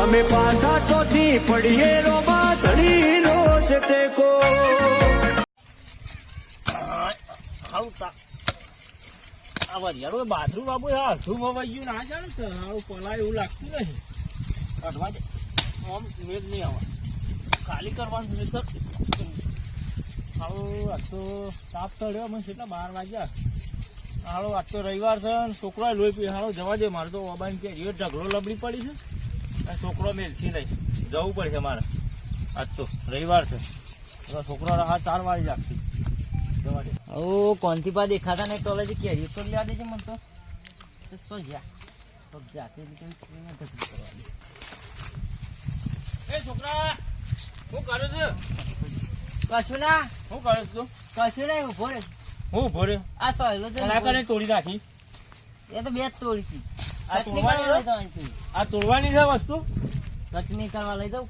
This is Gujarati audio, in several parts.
અમે પાછા ચોથી પડીએ રોમાં ધણી નો છે ટેકો બાથરૂમ બાબુ અડધું ભવાઈ ગયું ના ચાલે તો આવું પલાય એવું લાગતું નથી કાઢવા દે આમ મેદ નહીં આવે ખાલી કરવાનું મેં તો આવું આજ તો તાપ ચડ્યો મને કેટલા 12 વાગ્યા હાલો આજ તો રવિવાર છે છોકરો લોહી પી હાલો જવા દે મારે તો ઓબાઈને કે ઢગલો લબડી પડી છે અને છોકરો મેલથી નહીં જવું પડશે મારે આજ તો રવિવાર છે છોકરો રાહ 4 વાગે જાગતી જવા દે ઓ કોનથી પા દેખાતા નહીં કોલેજ કેરી તો લેવા દેજે મને તો સો જા તો જાતે એ છોકરા શું કરે છે કશું ના શું કરે તું કશું નહીં ઉભો રે હું ઉભો રે આ સોયલો તોડી નાખી એ તો બે જ તોડી હતી આ તોડવાની છે વસ્તુ ચટણી કરવા લઈ દઉં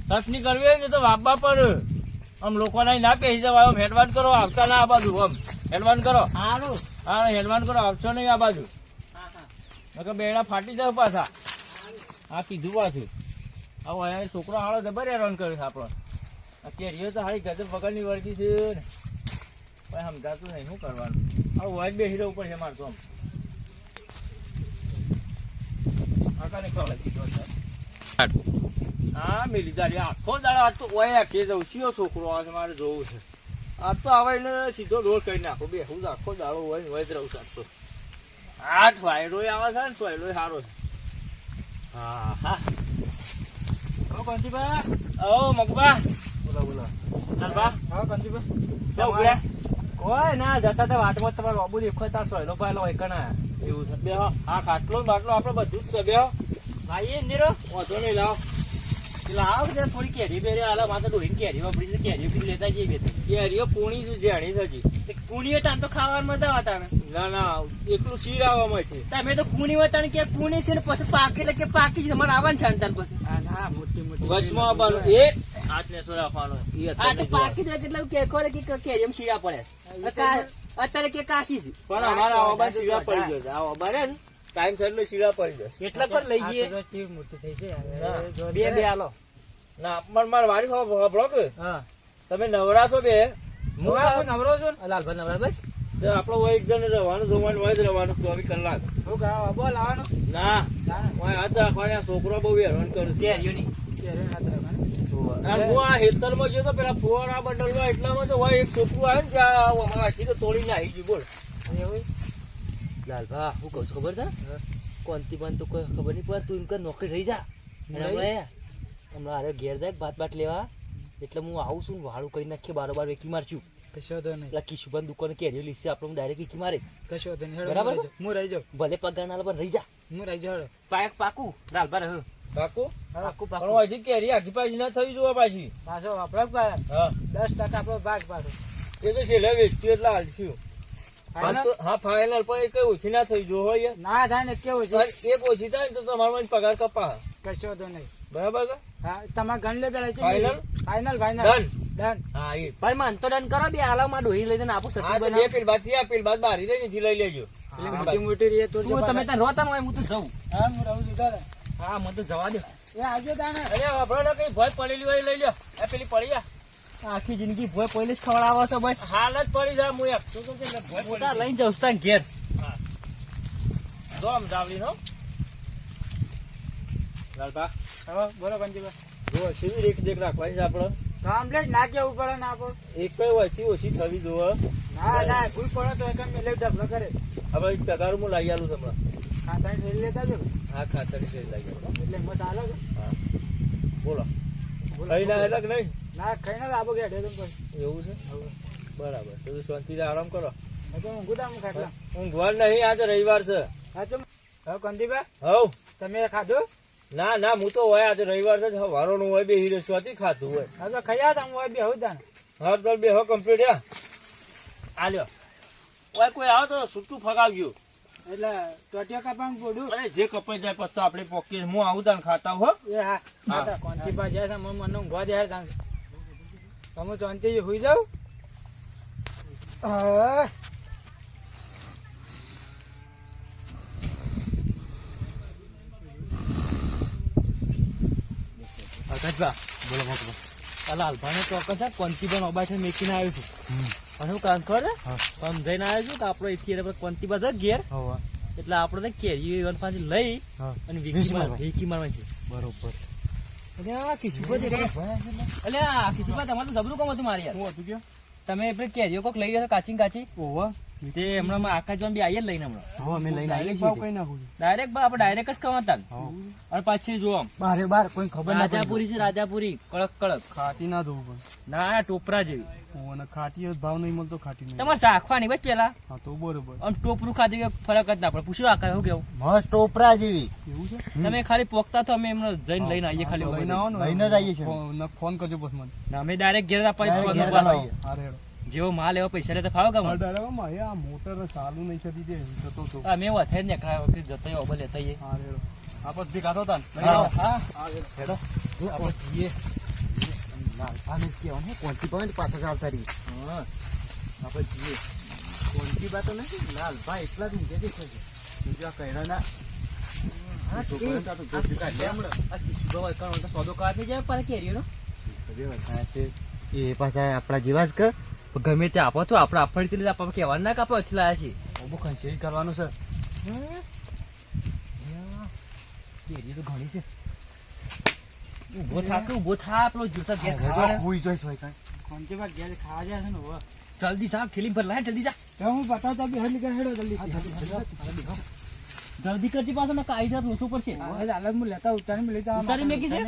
ચટણી કરવી હોય ને તો વાપવા પર આમ લોકોને ના કહી જવાય હેડવાન કરો આવતા ના આ બાજુ આમ હેડવાન કરો સારું હા હેડવાન કરો આવશો નહીં આ બાજુ બેડા ફાટી જાવ પાછા હા કીધું પાછું આવો અહીંયા છોકરો હાળો જબર હેરાન કરે છે આપણો આ કેરીઓ તો હારી ગજબ વગરની વળગી છે ને ભાઈ સમજાતું નહીં શું કરવાનું આવું હોય બેસી રહેવું પડશે મારે તો આમ હા મેલી દાડી આખો દાડો આજ તો ઓય કે જવું શિયો છોકરો આવે મારે જોવું છે આજ તો આવે ને સીધો રોડ કરી નાખો બે હું આખો દાડો હોય ને હોય જ રહું છું આજ તો 8 વાયરો આવે છે ને સોયલો સારો છે હા હા કંચીબા ઓ મગબા બોલા બોલા નાલબા હા કંચીબા કોઈ ના જતા તો વાટમાં તમારે બાબુ દેખો તાર સોયલો પાયલો હોય કણા એવું છે બે હા ખાટલો બાટલો આપડે બધું જ છે બે ભાઈ એ નીરો વાંધો નહીં લાવ લાવ થોડી કેરી બેરી આલા માથે ડોહીને કેરી વાપરી કેરી પી લેતા જઈએ બે કેરીઓ પૂણી શું જાણી સજી કુણીઓ તાન તો ખાવામાં મજા આવતા ના ના એટલું શીર આવવામાં છે તમે તો કુણી હોય તાન કે કુણી છે ને પછી પાકી એટલે કે પાકી જ તમારે આવવાનું છે તાન પછી હા ના મોટી મોટી વસમાં આવવાનું એ હાથને સો રાખવાનો આ તો પાકી જ એટલે કે કોરે કે કેરી એમ શીરા પડે અત્યારે કે કાશી છે પણ અમારા આવા શીરા પડી ગયો છે આવા બારે ને ટાઈમ થયેલો શીરા પડી જાય એટલે પર લઈ જઈએ મોટી થઈ છે બે આલો ના મારે વારી બ્લોક હા તમે નવરાશો બે હું નવરો છું લાલભાઈ નવરા બસ આપડે હોય એક જણ રહેવાનું જોવાનું હોય જ રહેવાનું 24 કલાક શું કહા બોલ આવવાનું ના હાથ રાખવા છોકરો બહુ હેરાન કરું કેરીઓની હું આ હેતરમાં ગયો તો પેલા ફુવારા બંડલમાં એટલામાં તો હોય એક છોકરું આવે ને ત્યાં તો તોડી નાખી ગયું બોલ એવું લાલભા હું કહું છું ખબર છે કોનથી બંધ તો કોઈ ખબર નહીં પડે તું એમ કર નોકરી રહી જા હમણાં અરે ઘેર જાય બાત લેવા એટલે હું આવું છું વાળું કરી નાખીએ બારોબાર વેકી મારશું કશો તો નહીં એટલે કિશુભાઈ દુકાને કેરીઓ લીધશે આપણે ડાયરેક્ટ વેકી મારે કશો તો નહીં બરાબર હું રહી જાઉં ભલે પગાર ના પણ રહી જા હું રહી જાઉં પાકું લાલભા રહે પાકું પાકું હજી કેરી આખી પાછી ના થઈ જોવા પાછી પાછો આપડે 10% આપણો ભાગ પાછો એ તો છેલ્લે વેચતી એટલે હાલશું હા ફાઇનલ પણ કઈ ઓછી ના થઈ જો હોય ના થાય ને કેવું છે એક ઓછી થાય ને તો તમારો પગાર કપા કશો તો નહીં બરાબર હા તમારે ગણ લે પેલા ફાઇનલ ડન હા એ ભાઈ માન તો ડન કરો બે આલામાં ડોહી લઈને આપો સતી બના બે પેલ બાદ થી પેલ બાદ બારી લઈને લઈ લેજો એટલે મોટી મોટી રે તો તમે ત્યાં રોતા ન હોય હું તો જઉં હા હું રહું છું દાદા હા મને તો જવા દે એ આવજો તાને અરે આપણો કઈ ભય પડેલી હોય લઈ લ્યો એ પેલી પડી જા આખી જિંદગી ભોય પહેલે જ ખવડાવો છો બસ હાલ જ પડી જાય હું એક તો મોટા લઈને જાઉં તાન ઘેર હા જો આમ જાવલી હો લાલબા હા બોલો કંજીબા જો સીવી રેખ દેખ રાખવાની છે આપણે કમ્પ્લીટ ના કેવું પડે ને આપણો એક કઈ ઓછી ઓછી થવી જોવે ના ના કોઈ પડે તો એકમ મેલે ડબલો કરે હવે પગાર હું લઈ આલું તમને ખાતાની થેલી લેતા જો હા ખાતાની થેલી લઈ આલો એટલે મત આલો હા બોલો કઈ ના એટલે કે નહીં ના કઈ ના આબો ગયા ઢેમ પર એવું છે બરાબર તો શાંતિથી આરામ કરો તો ઊંઘું તા હું ખાટલા ઊંઘવા નહીં આજે રવિવાર છે સાચો હવે કંદીબા હવ તમે ખાધું ના ના હું તો હોય આજે રવિવાર છે વારો નું હોય બે હીરો સ્વાતી ખાધું હોય હા તો ખાયા તા હું હોય બે હું તાન હા તો બે હો કમ્પ્લીટ યા આલ્યો ઓય કોઈ આવો તો સુટું ફગાવ્યું એટલે ટોટિયા કાપાનું પોડું અરે જે કપાઈ જાય પછી આપણે પોકી હું આવું તાન ખાતા હો એ હા ખાતા કોંચી પા જાય છે મને ઊંઘવા જાય તાન તમે શાંતિ હોઈ જાવ હા આકાશભા બોલો મોકલો. આ લાલભાને ચોક્કસ આ કોંતીબા નોબાઠે મેકીને આવ્યો છું અને હું કામ ખબર સમજાઈને આવ્યો છું કે આપણે અહીંથી કોંતીબા છે ઘેર હવે એટલે આપણે કેરી પાછી લઈ હા અને વીકી મારવા. વીકી મારવા છે. બરોબર. એટલે આ કિશુભા એટલે આ કિશુભા તમારું તો જબરું કામ હતું મારે યાર. શું હતું કે તમે પેલી કેરીઓ કોક લઈ ગયો કાચી કાચી ઓવા તે હમણાં આકાશમાં બી આવીએ જ લઈને હમણાં હવે અમે લઈને આવીએ છીએ. કઈ નાખું ડાયરેક્ટ આપણે ડાયરેક્ટ જ કમાતા અને પાછી જો આમ બારે બાર કોઈ ખબર ના પડે. રાજાપુરી છે રાજાપુરી કડક કડક ખાટી ના દઉં પણ ના ટોપરા જેવી અને ખાટી ભાવ નહીં મળતો ખાટી નહીં. તમારે શાખવાની બસ પેલા હા તો બરોબર. આમ ટોપરું ખાધી કે ફરક જ ના પડે. પૂછ્યું આકાશ શું કેવું મસ્ત ટોપરા જેવી. એવું છે. તમે ખાલી પોકતા તો અમે એમને જઈને લઈને આવીએ ખાલી લઈને આવો ને. લઈને જ આવીએ છીએ. ફોન કરજો બસ મને. અમે ડાયરેક્ટ ઘેર આપવા ઘેર પાછા. આવીએ. હા રેડો. જેવો માલ એવો પૈસા લેતા ફાવો કે મને? આ મોટર ચાલુ નહીં થતી તે જતો તો. અમે એવો થાય ને કાંઈ વખત જતો એવો લેતા આવીએ. હા રેડો. આપણે ભી કાઢો તા ને. હા, હા. હા રેડો. આપણે જઈએ. લાલભાને કહેવાનું હે, કોણથી પાવે ને પાછા ચાલતા રહીએ. હા, આપણે જઈએ. કોણથી બા તો નથી, લાલભા એટલા જ ઊંઘે દેખે છે. બીજા કહેરાના. હા, તો કોણ તા તો જોતી કાઢ લે હમણાં. આ કિસ્સો હોય કારણ તો સોદો કાઢી જાય પાછા કેરીઓનો. એ પાછા આપણા જેવા જ કર. ગમે તે આપો તો આપણે આપવાની રીતે આપણે કહેવાનું ના કે આપણે અહીંથી લાયા છીએ. બહુ ખંચેરી કરવાનું છે. કેરી તો ઘણી છે. ઉભો થા કે ઉભો થા આપણો જીવતા ઘેર ખાવાના. હુઈ જોઈશ હોય કાંઈ. કોંતીબા ઘેર ખાવા જાય છે ને હવે. જલ્દી જા ફિલિંગ પર લાય જલ્દી જા. હું બતાવતા બી હેડ નીકળ હેડો જલ્દી. જલ્દી કરજી પાછો ને કાઈ જાત ઓછું પડશે. હાલત હું લેતા ઉતારી લેતા ઉતારી મેકી છે?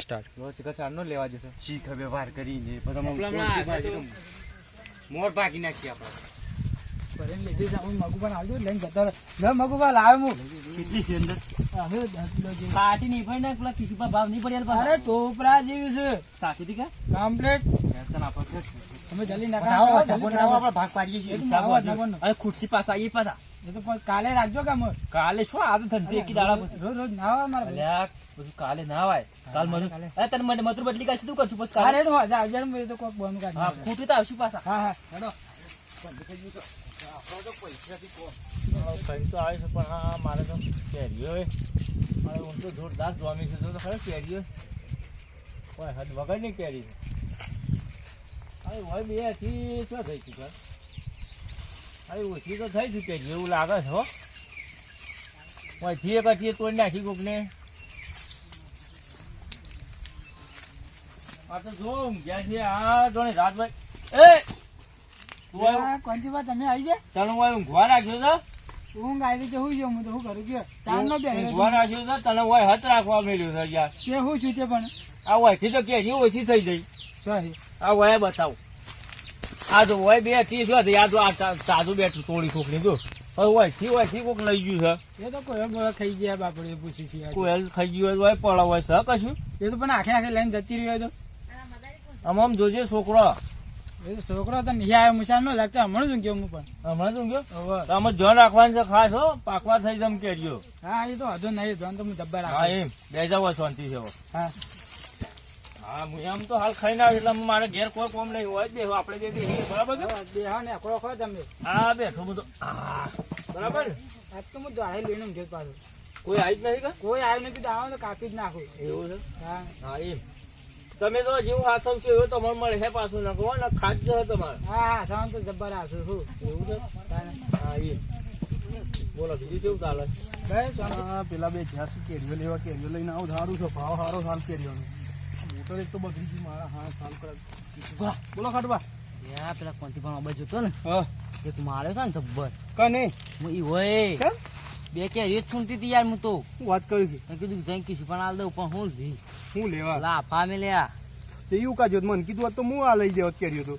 સ્ટાર્ટ ચિકન લેવા જશે. શીખ હવે વાર કરીને પછી અમે પેલા કોણથી હમણાં ભાજી તો મોર ભાગી નાખીએ આપણે. લીધી જાઉં મગુબા આવજો લઈને જતો રહે મગુબા લાવે હું કેટલી છે અંદર? હવે 10 કિલો જેવી. કાટી નહીં પડી ને પેલા કિશુપા ભાવ નહીં પડી અરે ટોપરા જેવી છે સાખી હતી કે કમ્પ્લીટ. તને આપો છે. તમે જલ્દી પછી આવો, નાખો ઢબો ને આવો, આપણે ભાગ પાડીએ છીએ. અરે ખુરશી પાછા આવીએ પાછા. એ તો પણ કાલે રાખજો કામ કાલે શું આ તો ઠંડી એકી દાડા પછી. રોજ રોજ ના આવે મારે અલ્યા પછી કાલે ના આવાય. કાલ મને અરે તને મને મતરું બદલી કાઢ શું કરશું પછી હા કાલે? રેડ આવજો ને તો કોક બંધ કાઢી હા ફૂટી તો આવશું પાછા. હા હા હેડો. કઈ તો આવે છે પણ આ મારે તો કેરીઓ મારે ઊંઘ તો જોરદાર જોમી છે. તો ખરે કેરીઓ કોઈ હદ વગર ની કેરી છે. અરે હોય બે હતી શું થઈ છે સર? અરે ઓછી તો થઈ છે કેરી એવું લાગે છે હો. ઓછી એક હતી તોડી નાખી કોકને. આ તો જો ઊંઘ્યા છે આ જોને રાતભાઈ. એ કોંતી વાત તમે આવી જાય તને હું ઊંઘવા રાખ્યો છે. ઊંઘ આવી કે હું ગયો હું તો શું કરું ગયો ચાર નો બે ઊંઘવા રાખ્યો છે તને હોય હત રાખવા મળ્યું છે યાર. તે હું છું તે પણ આ વયથી તો કેરી ઓછી થઈ ગઈ. સોરી આ વય બતાવો. આ જો વય બે થી શું હતી? આ જો આ તાજું બેઠું તોડી કોકની જો. હવે વયથી કોક લઈ ગયું છે. એ તો કોઈ ગોળા ખાઈ ગયા બાપડે પૂછી છે કોઈ હેલ્થ ખાઈ ગયું હોય પડે હોય છે કશું. એ તો પણ આખે આખે લઈને જતી રહ્યો તો આમ જોજે છોકરો એ તો છોકરો તો નહીં આવ્યો મુસાર નો લાગતો હમણાં જ ગયો હું પણ હમણાં શું ગયો? હવે તો આમાં ધ્યાન રાખવાનું છે ખાસ હો. પાકવા થઈ જમ કેરીઓ. હા એ તો હજુ નહીં ધોન તો હું ડબ્બા હા રાખું એમ બે જાવ શાંતિ છે હવે. હા હા હું એમ તો હાલ ખાઈને આવ્યો એટલે મારે ઘેર કોઈ કોમ નહીં હોય બે આપણે બે બેસીએ બરાબર છે? હા ને અકડો ખો તમે હા બેઠો બધો બરાબર ને? આજ તો હું દોડાઈ લઈને ઊંઘે જ પાછું કોઈ આવી જ નથી કા? કોઈ આવ્યું નથી તો આવો તો કાપી જ નાખું એવું છે. હા હા એમ તમે તો જેવું હાસવશો એવું તમારે મળે છે પાછું નાખો ને ખાદ્ય છે તમારે. હા સાવન તો જબ્બર આવશું શું એવું છે. હા એમ બોલો બીજું કેવું ચાલે? બસ પેલા બે જ્યાં કેરીઓ લેવા કેરીઓ લઈને આવું સારું છે. ભાવ સારો સાલ કેરીઓનો. મોટર એક તો બગડી ગઈ મારા. હા સાલ કરે. વાહ બોલો ખાટવા. યા પેલા કોંતી પણ અબાજ હતો ને હા એક માર્યો છે ને જબ્બર. કને હું ઈ હોય કેમ બે કે રેત છૂંટી હતી યાર. હું તો હું વાત કરીશ. મેં કીધું જઈ કીધું પણ હાલ દઉં પણ હું લી હું લેવા લાફા મે લ્યા. તે એવું કાજો મને કીધું હોત તો હું આ લઈ જત કેરીઓ તો.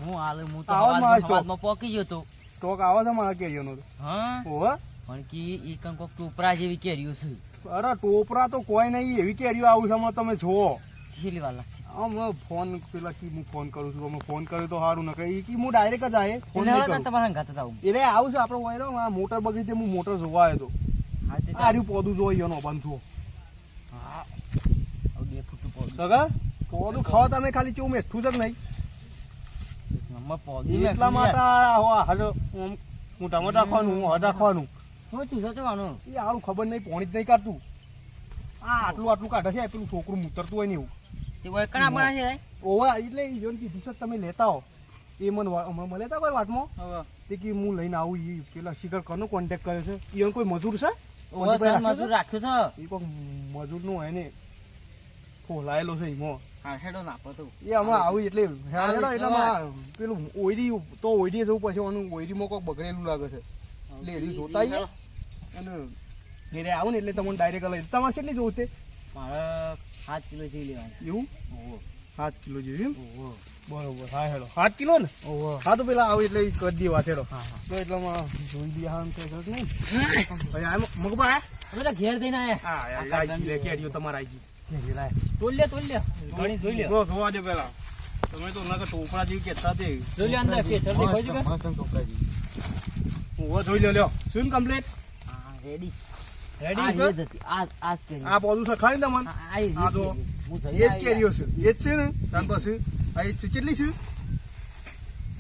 હું હાલ હું તો આવો જ મારો સ્ટોક. હવાજમાં પોકી ગયો તો. સ્ટોક આવે છે મારા કેરીઓનો તો. હા ઓહો પણ કી ઈ કણ કોક ટોપરા જેવી કેરીઓ છે. અરે ટોપરા તો કોઈ નહીં. એવી કેરીઓ આવું છે હમણાં તમે જુઓ. કેટલી વાર લાગશે? આમ ફોન પેલા કી હું ફોન કરું છું. અમે ફોન કર્યો તો સારું ન કહે કી હું ડાયરેક્ટ જ આવે ફોન નહીં કરું. તમારા ઘાત આવું. એટલે આવું છે આપણે વાયરો આ મોટર બગડી તે હું મોટર જોવા આવ્યો તો. હા તે આ રહ્યું પોદું જોઈ એનો બંધ છો હા હવે 2 ફૂટ પોદું. સગા પોદું ખાવા તમે ખાલી કેવું મેઠું છે કે નહીં નંબર પોદું એટલા માટે હું ટમેટા ખાવાનું હું હદ રાખવાનું હું ચૂસો ચવાનું. એ આવું ખબર નહીં પોણી જ નહીં કાઢતું. આટલું કાઢે છે પેલું છોકરું મૂતરતું હોય ને એવું તે કોઈ કણા બના છે ઓવા એટલે ઈ જોન કીધું છે તમે લેતા હો એ મને હમણાં મળ્યા હતા કોઈ વાતમાં હવે તે કે હું લઈને આવું ઈ પેલા શિખર કરનો કોન્ટેક્ટ કરે છે ઈ કોઈ મજૂર છે ઓ સર મજૂર રાખ્યો છે એ કોઈ મજૂર નું હોય ને ખોલાયેલો છે ઈમો હા હેડો નાખો તો એ હમણાં આવું એટલે પેલું ઓયડી જવું પછી એનું ઓયડીમાં કોઈક બગડેલું લાગે છે એટલે એરી જોતા આવીએ અને ઘેરે આવું ને એટલે તમને ડાયરેક્ટ લઈ તમારે કેટલી જોવું તે મારે 7 કિલો જેવી લેવાની એવું ઓહો 7 કિલો જેવી એમ ઓહો બરોબર હા હેડો 7 કિલો ને ઓહો હા તો પેલા આવું એટલે કરી દઈએ વાત હેડો હા હા તો એટલામાં જોઈ દઈએ હા કઈ જરૂર નહીં ભાઈ આ મગબા અમે તો ઘેર દઈને આયા હા લે કેરીઓ તમારા આવી તોલ લે ઘણી જોઈ લે જોવા દે પેલા તમે તો ના ટોપરા જેવી કેતા તે જોઈ લે અંદર કે સર દેખાય છે હું જોઈ લ્યો શું કમ્પ્લીટ હા રેડી રેડી આ કે આ બધું સખાઈ ને તમને આ તો એ જ કેરીઓ છે એ જ છે ને તાર પાસે આ કેટલી છે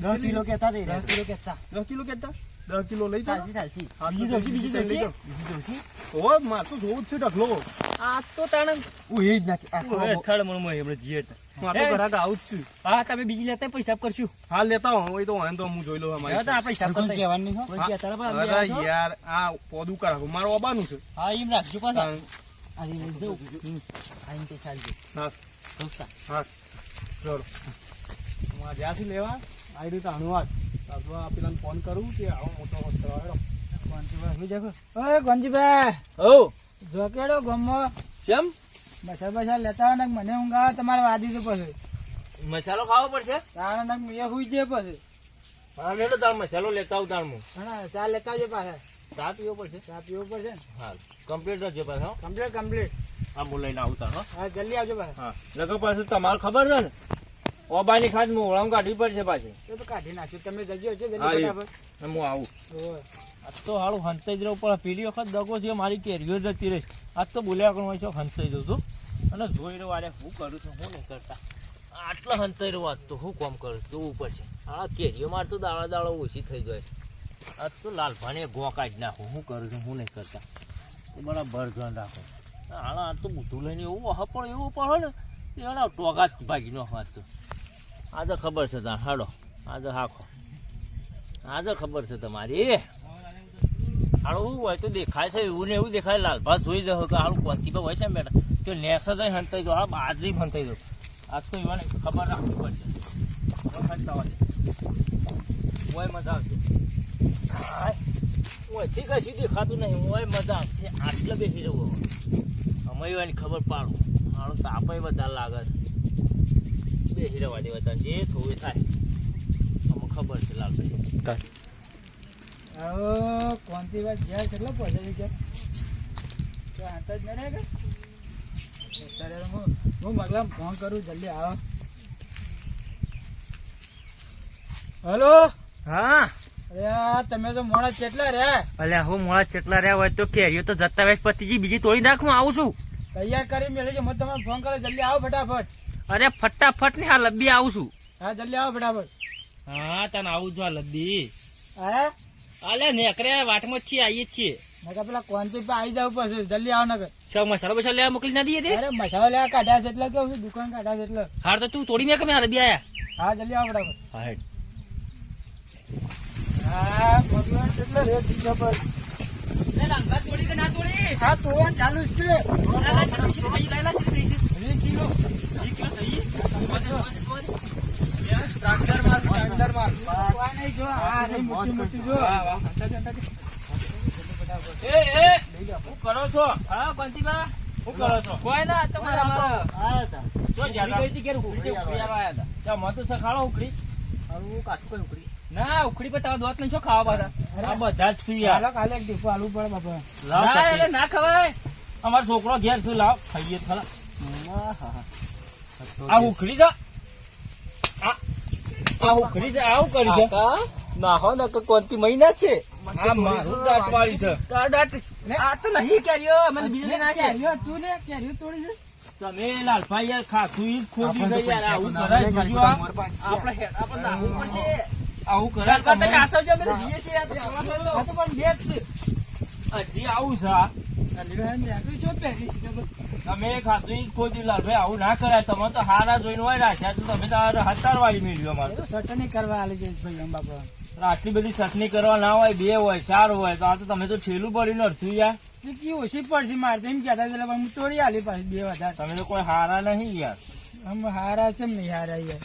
10 કિલો કેતા દે 10 કિલો કેતા 10 કિલો કેતા 10 કિલો લઈ જાઓ ચાલતી બીજી જોશી ઓ માં તો જોવું જ છે ઢગલો આ તો તાણે હું એ જ નાખી થર્ડ મનમાં હમણાં જીએટ માં તો ઘરાક આવું જ છે હા તમે બીજી લેતા પૈસા કરશું હાલ લેતા હું એ તો વાંધો હું જોઈ લઉં અમારી તો આપણે હિસાબ કરતા કહેવાની હો કોઈ ગયા તારા પર અરે યાર આ પોદું કરાવું મારું આવવાનું છે હા એમ રાખજો પાછા આ લઈ જો આઈન તે ચાલજો હા દોસ્તા હા ચલો હું જ્યાંથી લેવા આવી રીતે અનુવાદ અથવા પેલાને ફોન કરું કે આવો મોટો હોસ્ટેલ હેડો ગંજીભાઈ જગો ઓય ગંજીભાઈ ઓ જો કેડો ગમો કેમ બસા લેતા હોય ને મને ઊંઘ આવે તમારે વાદી તો પછી મસાલો ખાવો પડશે તારે ને મેં હુઈ જાય પછી હા લેતો તાર મસાલો લેતા આવું તાર હું હા ચા લેતા આવજો પાછા ચા પીવો પડશે ચા પીવો પડશે ને હા કમ્પ્લીટ રહેજો પાછા કમ્પ્લીટ હા હું લઈને આવું તાર હા જલ્દી આવજો પાછા હા લગો પાછું તમારે ખબર છે ને ઓબાની ખાદ હું ઓળામ કાઢવી પડશે પાછી એ તો કાઢી નાખ્યું તમે જજો છે હા જલ્દી એ. ફટાફટ હું આવું ઓય આજ તો હારું હંતાઈ જ રહું પણ પેલી વખત દગો છે મારી કેરીઓ જતી રહી આજ તો બોલ્યા કરું હોય છે હંતાઈ જઉં છું અને જોઈ રહ્યો આરે હું કરું છું હું નહીં કરતા આટલા હંતાઈ રહ્યો આજ તો હું કામ કરું જોવું પડશે આ કેરીઓ માર તો દાડા ઓછી થઈ જાય આજ તો લાલભાને ગો કાઢી નાખું હું કરું છું હું નહીં કરતા તો બરાબર ધ્યાન રાખો હાણા આ તો બુધું લઈને એવું પણ એવું પણ ને એના ટોગા જ ભાગી નો હાથ તો આજે ખબર છે તાર હાડો આજે હાખો આજે ખબર છે તમારી હાડું શું હોય તો દેખાય છે એવું ને એવું દેખાય લાલભા જોઈ જાવ કે હાડું કોંતી પર હોય છે બેટા તો નેસ જ હંતાઈ દો હા બાજરી હંતાઈ દો આજ તો એવાને ખબર રાખવી પડશે હોય મજા આવશે ઓયથી કશું દેખાતું નહીં હોય મજા આવશે આટલે બેસી જવું અમે એવાની ખબર પાડું હાડું તાપે વધારે લાગે છે બેસી રહેવા દેવા તાર જે થોડું થાય અમને ખબર છે લાલભાઈ આવો કોણથી વાત જ્યાં કેટલો પહોંચે છે કે હાથ જ ન રહે કે અત્યારે હું મગલામ ફોન કરું જલ્દી આવો હેલો હા અરે તમે તો મોડા કેટલા રહ્યા અલ્યા હું મોડા ચેટલા રહ્યા હોય તો કેરીઓ તો જતા વેશ પતિજી બીજી તોડી નાખ હું આવું છું તૈયાર કરી મેલે છે મને તમારે ફોન કરો જલ્દી આવો ફટાફટ અરે ફટાફટ ને હા લબ્બી આવું છું હા જલ્દી આવો ફટાફટ હા તને આવું છું આ લબ્બી હા અલે નેકરે વાટમાં જ છીએ આવીએ જ છીએ નકર પેલા કોન્ટેક પર આવી જવું પડશે જલ્દી આવો નકર સૌ મસાલો બસાલો લેવા મોકલી ના દઈએ દે અરે મસાલા લેવા કાઢ્યા છે એટલે કેવું છે દુકાન કાઢ્યા છે એટલે હાર તો તું તોડી મેં કમે લબ્બી આયા હા જલ્દી આવો ફટાફટ હા હેડ હા ભગવાન કેટલા રેટ છે પર તોડી કે ના તોડી હા તો ચાલુ જ છે 2 કિલો થઈ ટ્રાક્ટર માલ કોઈ નહીં જો આ નહીં મોટી મોટી જો શું કરો છો હા બંટીબા શું કરો છો કોઈ ના તમારા શું જ્યાં મત સખાડો ઉખડી ના ઉખડી પર તારા દોત નહીં શું ખાવા પાછા આ બધા જ છીએ હાલો કાલે એક ડીપો આલુ પડે બાપા ના એટલે ના ખવાય અમારો છોકરો ઘેર શું લાવ ખાઈએ ખરા આ ઉખડી છે આ ઉખડી છે આવું કરી છે નાખો ને કોનથી મહિના છે આ મારું દાંત વાળી છે આ તો નહીં કેરીઓ મને બીજું ના કેરીઓ તું ને કેરીઓ તોડી છે તમે લાલભાઈ યાર ખાતું ઈ ખોટી ગઈ યાર આવું કરાય જોજો આપણે નાખવું પડશે આવું કરાય તમે આસવજો અમે જીએ છીએ આ તો પણ બે જ છે હજી આવું છે લીલા નાખી છો પહેરી છે ખબર તમે ખાધું ઈ જ ખોદી લાલભાઈ આવું ના કરાય તમે તો હારા જોઈને હોય રાખ્યા તો તમે તો હતાર વાળી મેળવ્યું અમારે એ તો સટની કરવા આલે છે ભાઈ અંબા પર આટલી બધી ચટણી કરવા ના હોય 2 હોય 4 હોય તો આ તો તમે તો ઠેલું પડીને અડધું યાર કી ઓછી પડશે મારે તો એમ કહેતા એટલે હું તોડી આલી પાછી 2000 તમે તો કોઈ હારા નહીં યાર આમ હારા છે નહીં હારા યાર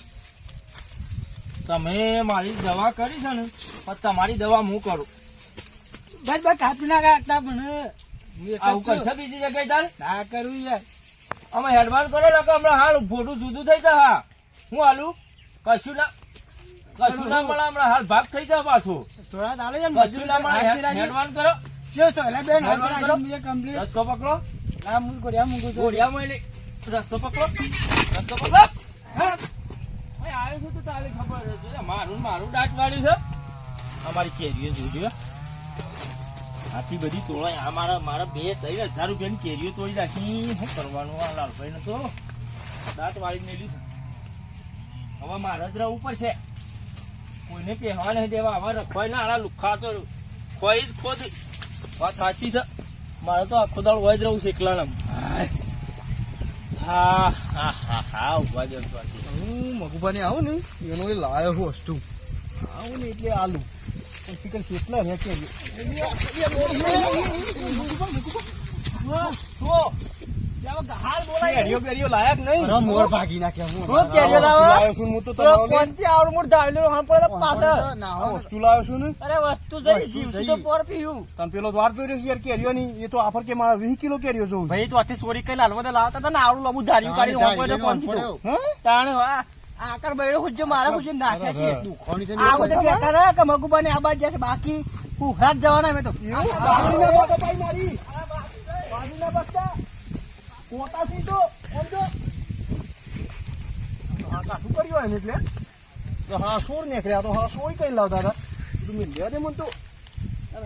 તમે મારી દવા કરી છે ને પણ તમારી દવા હું કરું બસ બસ કાપી ના કાઢતા પણ આવું કરશે બીજી જગ્યાએ તાર ના કરું યાર અમે હેડવાન કરો ને કે હમણાં હાલ ફોટું જુદું થઈ જાય હા હું હાલું કશું ના મળે હમણાં હાલ ભાગ થઈ જાય પાછો થોડા ચાલે છે કશું ના મળે હેડવાન કરો શું છો એટલે બેન હેડવાન કરો કમ્પ્લીટ રસ્તો પકડો ના હું ગોળિયા મૂકું છું ઘોડિયામાં લઈ રસ્તો પકડો હા ભાઈ આવ્યો છું તો તારે ખબર છે મારું દાંત વાળ્યું છે અમારી કેરીઓ જોજો આટલી બધી તોડાય આ મારા 2-3 હજાર રૂપિયાની કેરીઓ તોડી નાખી શું કરવાનું આ લાલભાઈ ને તો દાંત વાળી મેલ્યું છે હવે મારે જ રહેવું પડશે કોઈને પહેવા નહીં દેવા હવે રખવાય ના આના લુખા તો ખોઈ જ ખોદી વાત સાચી છે મારે તો આખો દાળ હોય જ રહું છે એકલા હા હા હા હા ઉભા દે હું મગુભાને આવું ને એનો એ લાયો છું વસ્તુ આવું ને એટલે આલુ ચિકન કેટલા રહે છે કેરીઓ બેરીઓ લાયક નહીં મોર ભાગી નાખ્યા કેરીઓ લાવ્યો છું હું તો કોણથી આવડું મોટું ધાવેલું હમ પડે પાછળ ના વસ્તુ લાવ્યો છું ને અરે વસ્તુ જઈ જીવસી તો પર પીયું તને પેલો દ્વાર જોઈ રહ્યો યાર કેરીઓ ની એ તો આફર કે મારા 20 કિલો કેરીઓ જોઉં ભાઈ તો આથી સોરી કઈ લાલવા દે લાવતા હતા ને આવડું લબુ ધાર્યું કાઢી હમ પડે કોણ કીધું તાણ આકર બૈડો ખુજ્જો મારા ખુજ્જો નાખ્યા છે આ બધે બેકાર હે કે મગુબાને આ બાદ જશે બાકી ઉખરાત જવાના મે તો મારી ના બચ્ચા કોટા સીધો સમજો હા કાઠું કર્યું એમ એટલે તો હા સોળ નીકળ્યા તો હા સોળી કઈ લાવતા હતા તું મિલ દે મન તો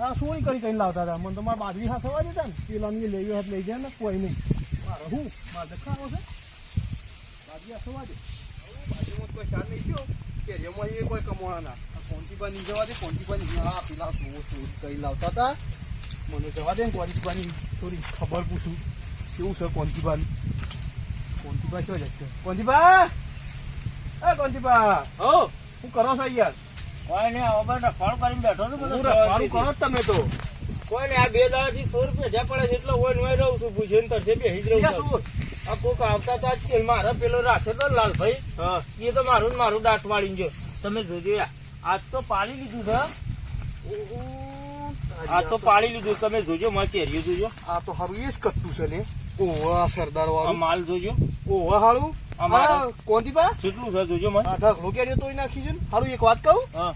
હા સોળી કઈ લાવતા હતા મને તો મારા બાજરી હા થવા દેતા ને પેલા ને લઈ હાથ લઈ જાય ને કોઈ નહીં મારે હું મારે ખાવો છે બાજરી હા થવા દે બાજરીમાં કોઈ શાર નહીં થયો કેરીઓમાં એ કોઈ કમોણા ના કોંતીબા નહીં જવા દે કોંતીબા નહીં હા પેલા સોળી કઈ લાવતા હતા મને જવા દે ને કોંતીબાની થોડી ખબર પૂછું કેવું છે કોંતીબા શું જશે કોંતીબા એ કોંતીબા હો શું કરો છો યાર કોઈ નહીં હવે બસ રખવાડું કરીને બેઠો છું બધું રખવાડું કરો જ તમે તો કોઈ નહીં આ 2 દાડાથી 100 રૂપિયા જ્યાં પડે છે એટલે હોય ને રહું છું ભૂજન તરસે બેસી જ રહું છું આ કોક આવતા હતા જ મારા પેલો રાખ્યો તો લાલભાઈ હા એ તો મારું દાંત વાળીને જો તમે જોજો આજ તો પાડી લીધું છે આ તો પાડી લીધું તમે જોજો મારે કેરીઓ જોજો આ તો હારું એ જ કચ્છું છે ને ઓવા સરદાર આ વાળું માલ જોજો ઓવા હારું અમારા કોંતીબા કેટલું છે જોજો મને આ ઢગલો કેરીઓ તોડી નાખી છે ને હારું એક વાત કહું હા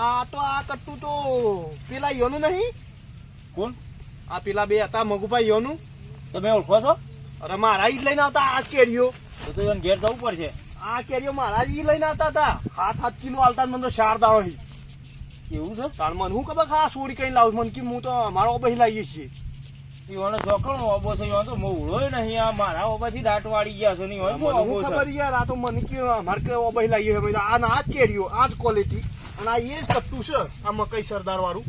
આ તો આ કટ્ટું તો પેલા યોનું નહીં કોણ આ પેલા બે હતા મગુભાઈ યોનું તમે ઓળખો છો અરે મારા ઈ જ લઈને આવતા આ કેરીઓ તો એને ઘેર જવું પડશે આ કેરીઓ મારા ઈ લઈને આવતા હતા 7 કિલો આલતા મને તો 4 દાડો એવું છે તાણ મને હું ખબર હા સોરી કઈ લાવું મને કે હું તો અમારો બહી લાવીએ છીએ ઈવાનો જોકણ ઓબો છે ઈવાનો તો મોળો નહીં આ મારા ઓબાથી દાંત વાળી ગયા છે નહીં હોય મને હું ખબર યાર આ તો મને કે અમારે કે બહી લાવીએ છે આ ના જ કેરીઓ આ જ ક્વોલિટી અને આ એ જ કટ્ટું છે આ મકઈ સરદાર વાળું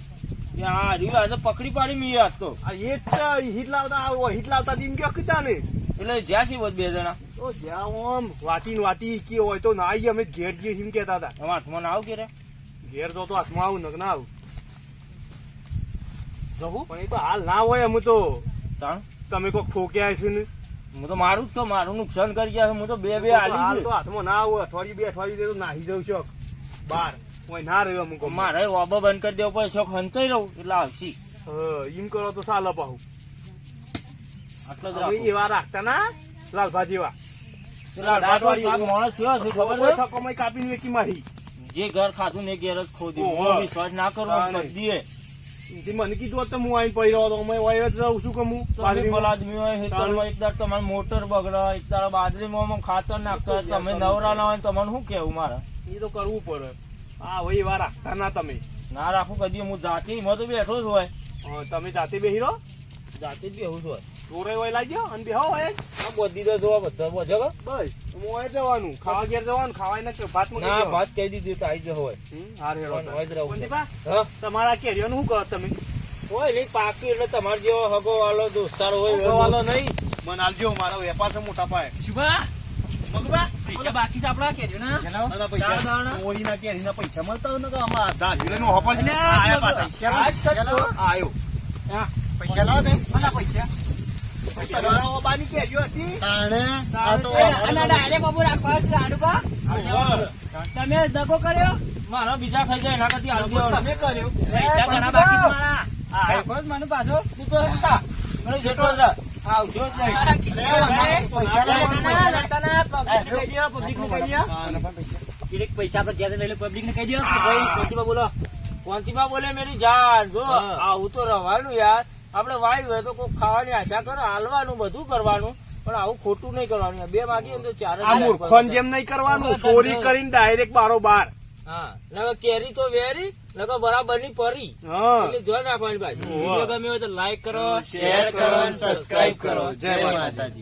હા રીવા આજે પકડી પાડી મી આજ તો આ એ જ છે હિટ લાવતા દીમ કે કીધા ને એટલે જ્યાં છે બસ 2 જણા તો જ્યાં આમ વાટી કે હોય તો ના આવીએ અમે ઘેર જઈએ એમ કહેતા હતા તમારા હાથમાં ના આવ કે રે ઘેર તો હાથમાં આવું ન ના આવું જવું પણ એ તો હાલ ના હોય અમે તો તાણ તમે કોઈક ઠોક્યા છે ને હું તો મારું જ તો મારું નુકસાન કરી ગયા છે હું તો 2 હાલ આલી તો હાથમાં ના આવું અઠવાડિયું 2 અઠવાડિયું તો નાહી જવું છો બાર કોઈ ના રહ્યો અમુક મારે ઓબો બંધ કરી દેવો પડે શોખ હંતાઈ રહું એટલે આવશી એમ કરો તો ચાલે પાહું આટલો જ હવે રાખો એવા રાખતા ના લાલભા જેવા માણસ છે શું ખબર છે થકોમાં કાપીને વેચી મારી જે ઘર ખાધું ને એ ઘેર જ ખોદી ઓહો. વિશ્વાસ ના કરો તાણે. બધી એથી મને કીધું હોત તો હું આવીને પડી રહ્યો હતો અમે વય જ રહું છું કે હું તમે આદમી હોય હેતરમાં એક દાડ તમારે મોટર બગડે એક દાડ બાજરીમાં ખાતર નાખતા હોય, તમે નવરા ના હોય ને તમને શું કેવું મારે એ તો કરવું પડે હા ભાઈ એવા રાખતા ના તમે ના રાખું કદી હું જાતે એમાં તો બેઠો જ હોય તમે જાતે બેહી રહો જાતે જ બેહું જ હોય ચોરે હોય લાગી જાઓ અને બેહો હોય આ બધી તો જોવા બધા બોજે કે? બસ મોય જવાનું ખાવા ઘેર જવાનું ખાવાય ને ભાત ના ભાત કહી દીધું તો આવી જ હોય હા રેડો હોય જ રહું છે. કોંતીબા, હા તમારા કેરીઓનું શું કરો તમે હોય નહીં પાકી એટલે તમારે જેવો હગો વાલો દોસ્તાર હોય એવો. વાલો નહીં મને આલજો મારો વેપાર છે મોટા પાયે શુભા મગબા પૈસા બાકી છે આપડા કેજો ને અને પૈસા ઓળીના કેરીના પૈસા મળતા હોય ને તો આમાં આધા હીરેનો હપલ છે. અલ્યા, આયા પાછા. આજ સચ્ચો. આયો હા. પૈસા લાવ દે આના પૈસા તમારા બાની કેરીઓ હતી તાણે આ તો આના ડાયરેક્ટ બાબુ રાખવા છે લાડુબા તમે દગો કર્યો મારા બીજા ખાઈ જાય એના કરતી આલજો. તમે કર્યો પૈસા ઘણા બાકી છે મારા હા. આખો જ મને પાછો તું તો હતા. મને જેટલો જ રહે. આવજો જ નહીં. પૈસા આપણે જ્યાં લઈને પબ્લિક ને કહી દો કે ભાઈ કોંતીબા બોલો. કોંતીબા બોલે મેરી જાન. જો આવું તો રહેવાનું યાર. આપણે વાયુ હોય તો કોઈ ખાવાની આશા કરો, હાલવાનું બધું કરવાનું, પણ આવું ખોટું નહીં કરવાનું. બે માગીએ ને તો ચાર જ આ મૂર્ખોન જેમ નહીં કરવાનું ચોરી કરીને ડાયરેક્ટ બારોબાર હા. નકર કેરી તો વેરી, નકર બરાબર ની પરી. હા એટલે જોઈ નાખવાની પાછી. ઓહો. વિડીયો ગમ્યો હોય તો લાઈક કરો, શેર કરો, સબસ્ક્રાઇબ કરો. જય માતાજી.